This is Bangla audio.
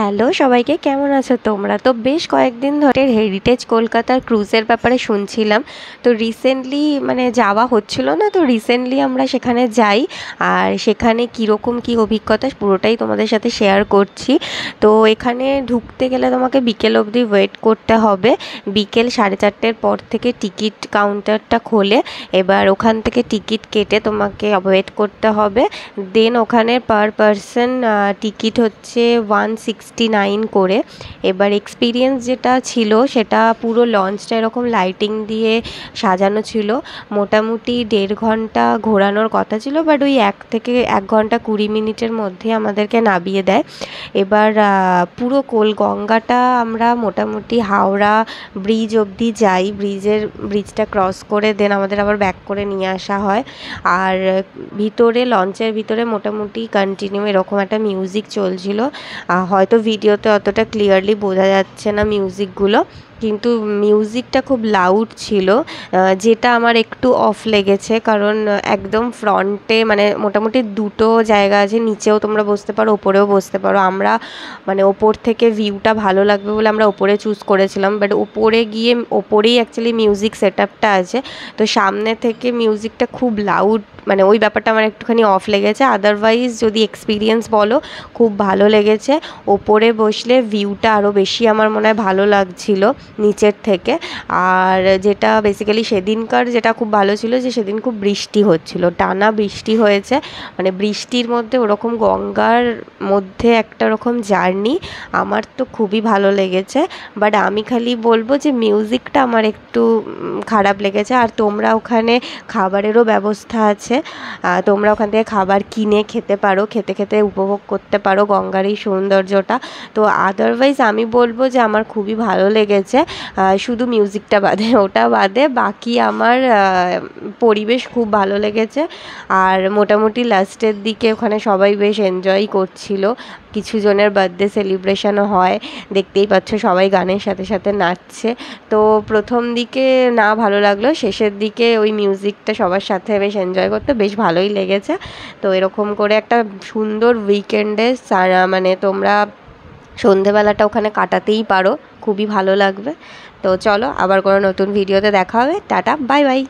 হ্যালো সবাইকে, কেমন আছো তোমরা? তো বেশ কয়েকদিন ধরে হেরিটেজ কলকাতার ক্রুজের ব্যাপারে শুনছিলাম। তো রিসেন্টলি যাওয়া হচ্ছিল না, তো রিসেন্টলি আমরা সেখানে যাই। আর সেখানে কীরকম কী অভিজ্ঞতা পুরোটাই তোমাদের সাথে শেয়ার করছি। তো এখানে ঢুকতে গেলে তোমাকে বিকেল অবধি ওয়েট করতে হবে। বিকেল 4:30 পর থেকে টিকিট কাউন্টারটা খোলে। এবার ওখান থেকে টিকিট কেটে তোমাকে ওয়েট করতে হবে। দেন ওখানে পার পারসন টিকিট হচ্ছে 169 করে। এবার এক্সপিরিয়েন্স যেটা ছিল সেটা পুরো লঞ্চটা এরকম লাইটিং দিয়ে সাজানো ছিল। মোটামুটি 1.5 ঘন্টা ঘোরানোর কথা ছিল, বাট ওই 1 থেকে 1 ঘন্টা 20 মিনিটের মধ্যে আমাদেরকে নামিয়ে দেয়। এবার পুরো গঙ্গাটা আমরা মোটামুটি হাওড়া ব্রিজ অবধি যাই। ব্রিজটা ক্রস করে দেন আমাদের আবার ব্যাক করে নিয়ে আসা হয়। আর লঞ্চের ভিতরে মোটামুটি কন্টিনিউ এরকম একটা মিউজিক চলছিল। হয়তো ভিডিওতে অতটা ক্লিয়ারলি বোঝা যাচ্ছে না মিউজিকগুলো, কিন্তু মিউজিকটা খুব লাউড ছিল, যেটা আমার একটু অফ লেগেছে। কারণ একদম ফ্রন্টে মোটামুটি 2টো জায়গা আছে, নিচেও তোমরা বসতে পারো, ওপরেও বসতে পারো। আমরা ওপর থেকে ভিউটা ভালো লাগবে বলে আমরা ওপরে চুজ করেছিলাম, বাট ওপরে গিয়ে ওপরেই অ্যাকচুয়ালি মিউজিক সেট আপটা আছে। তো সামনে থেকে মিউজিকটা খুব লাউড, ওই ব্যাপারটা আমার একটুখানি অফ লেগেছে। আদারওয়াইজ যদি এক্সপিরিয়েন্স বলো, খুব ভালো লেগেছে। ওপরে বসলে ভিউটা আরও বেশি আমার মনে হয় ভালো লাগছিল নিচের থেকে। আর যেটা বেসিক্যালি সেদিনকার যেটা খুব ভালো ছিল, যে সেদিন খুব বৃষ্টি হচ্ছিল, টানা বৃষ্টি হয়েছে। বৃষ্টির মধ্যে ওরকম গঙ্গার মধ্যে একটা রকম জার্নি আমার তো খুবই ভালো লেগেছে। বাট আমি খালি বলবো যে মিউজিকটা আমার একটু খারাপ লেগেছে। আর তোমরা ওখানে খাবারেরও ব্যবস্থা আছে, তোমরা ওখান থেকে খাবার কিনে খেতে পারো, খেতে খেতে উপভোগ করতে পারো গঙ্গার এই সৌন্দর্যটা। তো আদারওয়াইজ আমি বলবো যে আমার খুবই ভালো লেগেছে, শুধু মিউজিকটা বাদে। ওটা বাদে বাকি আমার পরিবেশ খুব ভালো লেগেছে। আর মোটামুটি লাস্টের দিকে ওখানে সবাই বেশ এনজয় করছিল। কিছু জনের বার্থডে সেলিব্রেশনও হয়, দেখতেই পাচ্ছ সবাই গানের সাথে সাথে নাচছে। তো প্রথম দিকে না ভালো লাগলো, শেষের দিকে ওই মিউজিকটা সবার সাথে বেশ এনজয় করতে বেশ ভালোই লেগেছে। তো এরকম করে একটা সুন্দর উইকেন্ডে তোমরা সন্ধেবেলাটা ওখানে কাটাতেই পারো, খুবই ভালো লাগবে। তো চলো, আবার কোনো নতুন ভিডিওতে দেখা হবে। Tata, bye bye.